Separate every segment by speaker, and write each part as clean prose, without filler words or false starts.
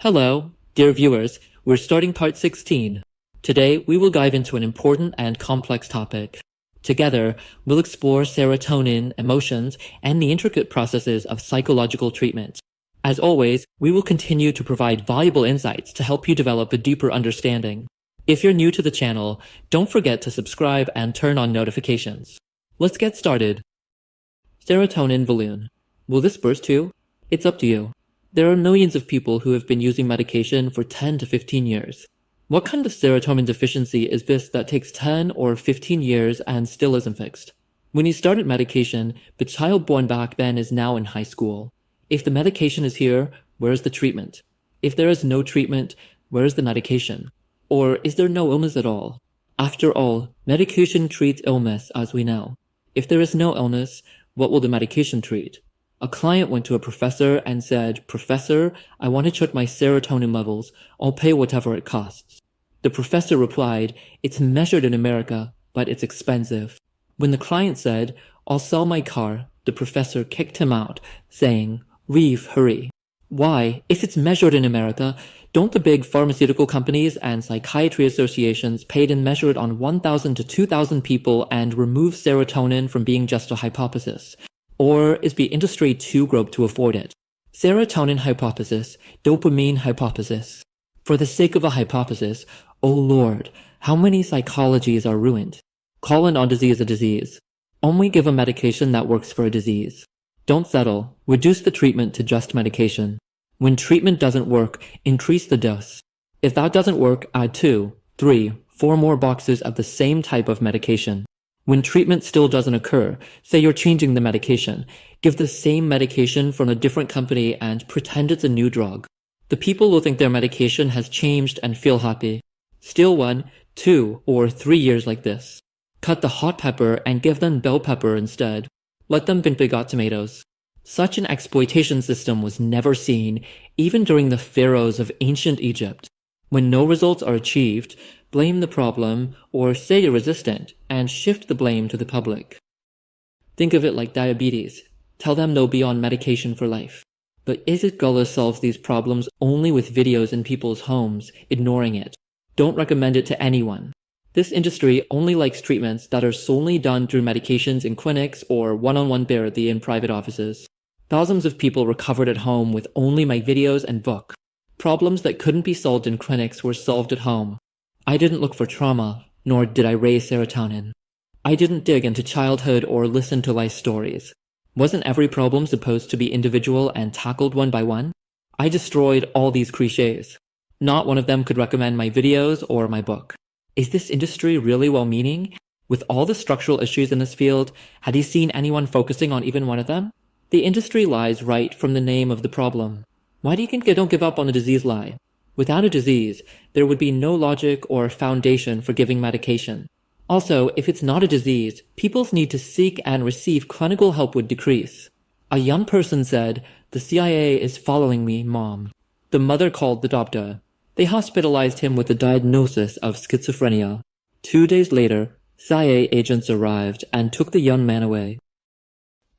Speaker 1: Hello, dear viewers. We're starting part 16. Today, we will dive into an important and complex topic. Together, we'll explore serotonin, emotions, and the intricate processes of psychological treatment. As always, we will continue to provide valuable insights to help you develop a deeper understanding. If you're new to the channel, don't forget to subscribe and turn on notifications. Let's get started. Serotonin balloon. Will this burst too? It's up to you. There are millions of people who have been using medication for 10 to 15 years. What kind of serotonin deficiency is this that takes 10 or 15 years and still isn't fixed? When you started medication, the child born back then is now in high school. If the medication is here, where is the treatment? If there is no treatment, where is the medication? Or is there no illness at all? After all, medication treats illness, as we know. If there is no illness, what will the medication treat? A client went to a professor and said, "Professor, I want to check my serotonin levels. I'll pay whatever it costs." The professor replied, "It's measured in America, but it's expensive." When the client said, "I'll sell my car," the professor kicked him out, saying, "Leave, hurry." Why? If it's measured in America, don't the big pharmaceutical companies and psychiatry associations paid and measure it on 1,000 to 2,000 people and remove serotonin from being just a hypothesis? Or is the industry too broke to afford it? Serotonin hypothesis, dopamine hypothesis. For the sake of a hypothesis, oh Lord, how many psychologies are ruined? Call an disease a disease. Only give a medication that works for a disease. Don't settle. Reduce the treatment to just medication. When treatment doesn't work, increase the dose. If that doesn't work, add 2, 3, 4 more boxes of the same type of medication. When treatment still doesn't occur, say you're changing the medication, give the same medication from a different company and pretend it's a new drug. The people will think their medication has changed and feel happy. Steal 1, 2, or 3 years like this. Cut the hot pepper and give them bell pepper instead. Let them think they got tomatoes. Such an exploitation system was never seen, even during the pharaohs of ancient Egypt. When no results are achieved, blame the problem, or say you're resistant, and shift the blame to the public. Think of it like diabetes. Tell them they'll be on medication for life. But Gullah solves these problems only with videos in people's homes, ignoring it. Don't recommend it to anyone. This industry only likes treatments that are solely done through medications in clinics or one-on-one therapy in private offices. Thousands of people recovered at home with only my videos and book. Problems that couldn't be solved in clinics were solved at home. I didn't look for trauma, nor did I raise serotonin. I didn't dig into childhood or listen to life stories. Wasn't every problem supposed to be individual and tackled one by one? I destroyed all these cliches. Not one of them could recommend my videos or my book. Is this industry really well-meaning? With all the structural issues in this field, had you seen anyone focusing on even one of them? The industry lies right from the name of the problem. Why do you think they don't give up on the disease lie? Without a disease, there would be no logic or foundation for giving medication. Also, if it's not a disease, people's need to seek and receive clinical help would decrease. A young person said, "The CIA is following me, Mom." The mother called the doctor. They hospitalized him with a diagnosis of schizophrenia. 2 days later, CIA agents arrived and took the young man away.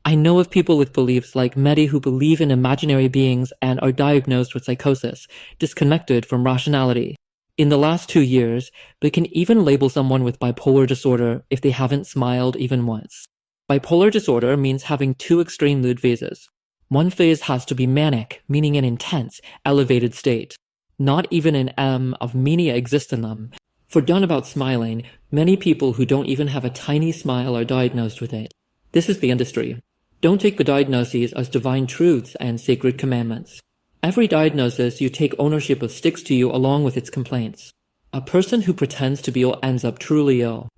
Speaker 1: I know of people with beliefs like Mehdi who believe in imaginary beings and are diagnosed with psychosis, disconnected from rationality. In the last 2 years, they can even label someone with bipolar disorder if they haven't smiled even once. Bipolar disorder means having 2 extreme mood phases. One phase has to be manic, meaning an intense, elevated state. Not even an M of mania exists in them. For done about smiling, many people who don't even have a tiny smile are diagnosed with it. This is the industry. Don't take the diagnoses as divine truths and sacred commandments. Every diagnosis you take ownership of sticks to you along with its complaints. A person who pretends to be ill ends up truly ill.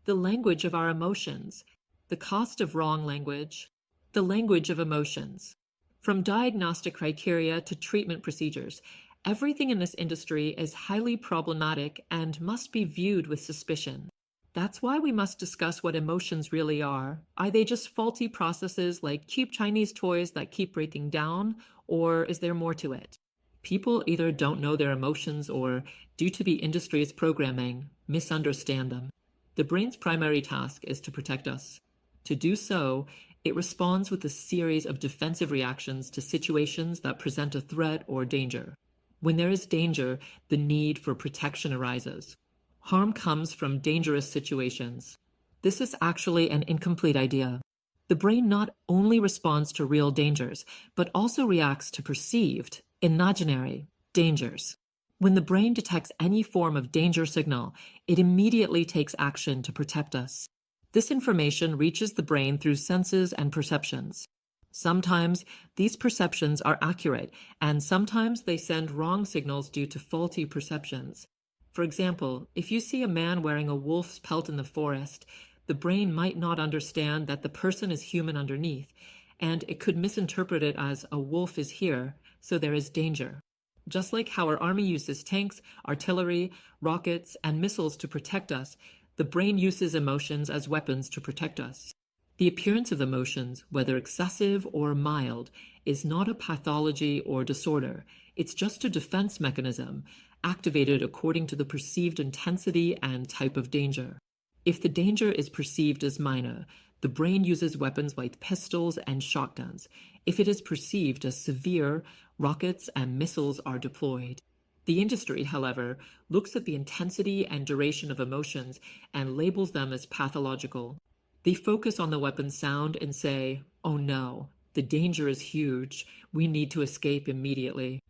Speaker 2: The language of our emotions. The cost of wrong language. The language of emotions. From diagnostic criteria to treatment procedures, everything in this industry is highly problematic and must be viewed with suspicion. That's why we must discuss what emotions really are. Are they just faulty processes like cheap Chinese toys that keep breaking down, or is there more to it? People either don't know their emotions or, due to the industry's programming, misunderstand them. The brain's primary task is to protect us. To do so, it responds with a series of defensive reactions to situations that present a threat or danger. When there is danger, the need for protection arises. Harm comes from dangerous situations. This is actually an incomplete idea. The brain not only responds to real dangers, but also reacts to perceived, imaginary dangers. When the brain detects any form of danger signal, it immediately takes action to protect us. This information reaches the brain through senses and perceptions. Sometimes these perceptions are accurate, and sometimes they send wrong signals due to faulty perceptions. For example, if you see a man wearing a wolf's pelt in the forest, the brain might not understand that the person is human underneath, and it could misinterpret it as a wolf is here, so there is danger. Just like how our army uses tanks, artillery, rockets, and missiles to protect us, the brain uses emotions as weapons to protect us. The appearance of emotions, whether excessive or mild, is not a pathology or disorder. It's just a defense mechanism, activated according to the perceived intensity and type of danger. If the danger is perceived as minor, the brain uses weapons like pistols and shotguns. If it is perceived as severe, rockets and missiles are deployed. The industry, however, looks at the intensity and duration of emotions and labels them as pathological. They focus on the weapon's sound and say, "Oh no, the danger is huge. We need to escape immediately."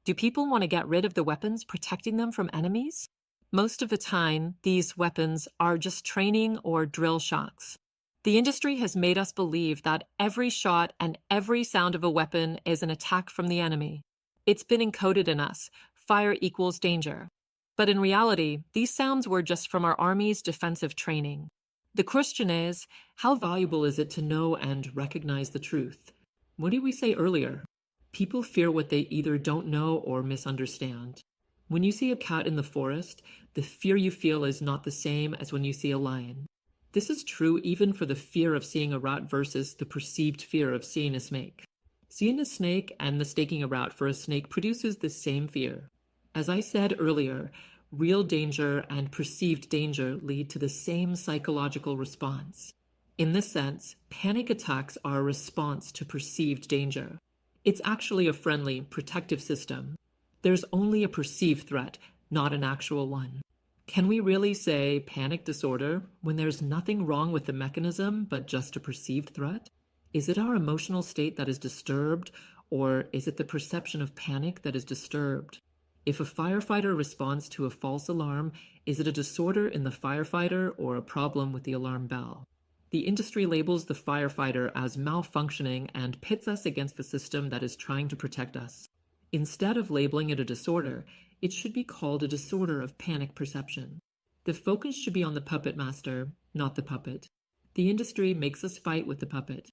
Speaker 2: Do people want to get rid of the weapons protecting them from enemies? Most of the time, these weapons are just training or drill shocks. The industry has made us believe that every shot and every sound of a weapon is an attack from the enemy. It's been encoded in us. Fire equals danger. But in reality, these sounds were just from our army's defensive training. The question is, how valuable is it to know and recognize the truth? What did we say earlier? People fear what they either don't know or misunderstand. When you see a cat in the forest, the fear you feel is not the same as when you see a lion. This is true even for the fear of seeing a rat versus the perceived fear of seeing a snake. Seeing a snake and mistaking a rat for a snake produces the same fear. As I said earlier, real danger and perceived danger lead to the same psychological response. In this sense, panic attacks are a response to perceived danger. It's actually a friendly, protective system. There's only a perceived threat, not an actual one. Can we really say panic disorder when there's nothing wrong with the mechanism but just a perceived threat? Is it our emotional state that is disturbed, or is it the perception of panic that is disturbed? If a firefighter responds to a false alarm, is it a disorder in the firefighter or a problem with the alarm bell? The industry labels the firefighter as malfunctioning and pits us against the system that is trying to protect us. Instead of labeling it a disorder, it should be called a disorder of panic perception. The focus should be on the puppet master, not the puppet. The industry makes us fight with the puppet.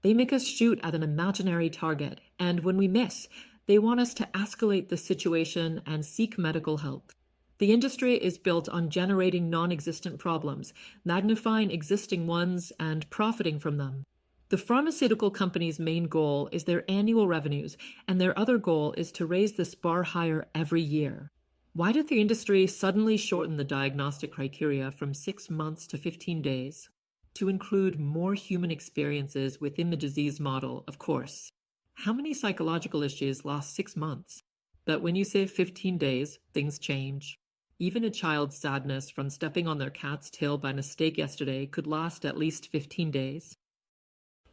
Speaker 2: They make us shoot at an imaginary target, and when we miss, they want us to escalate the situation and seek medical help. The industry is built on generating non-existent problems, magnifying existing ones, and profiting from them. The pharmaceutical company's main goal is their annual revenues, and their other goal is to raise this bar higher every year. Why did the industry suddenly shorten the diagnostic criteria from 6 months to 15 days? To include more human experiences within the disease model, of course. How many psychological issues last 6 months? But when you say 15 days, things change. Even a child's sadness from stepping on their cat's tail by mistake yesterday could last at least 15 days.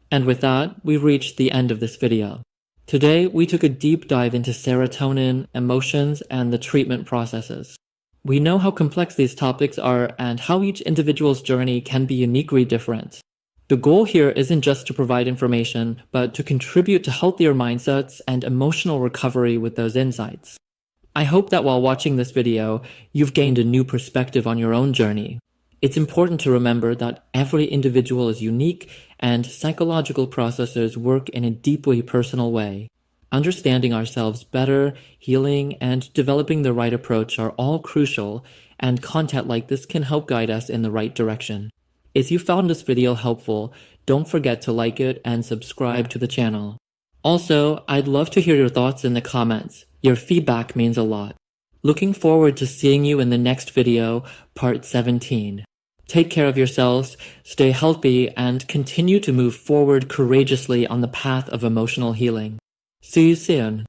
Speaker 1: And with that, we've reached the end of this video. Today, we took a deep dive into serotonin, emotions, and the treatment processes. We know how complex these topics are and how each individual's journey can be uniquely different. The goal here isn't just to provide information, but to contribute to healthier mindsets and emotional recovery with those insights. I hope that while watching this video, you've gained a new perspective on your own journey. It's important to remember that every individual is unique and psychological processes work in a deeply personal way. Understanding ourselves better, healing, and developing the right approach are all crucial, and content like this can help guide us in the right direction. If you found this video helpful, don't forget to like it and subscribe to the channel. Also, I'd love to hear your thoughts in the comments. Your feedback means a lot. Looking forward to seeing you in the next video, part 17. Take care of yourselves, stay healthy, and continue to move forward courageously on the path of emotional healing. See you soon.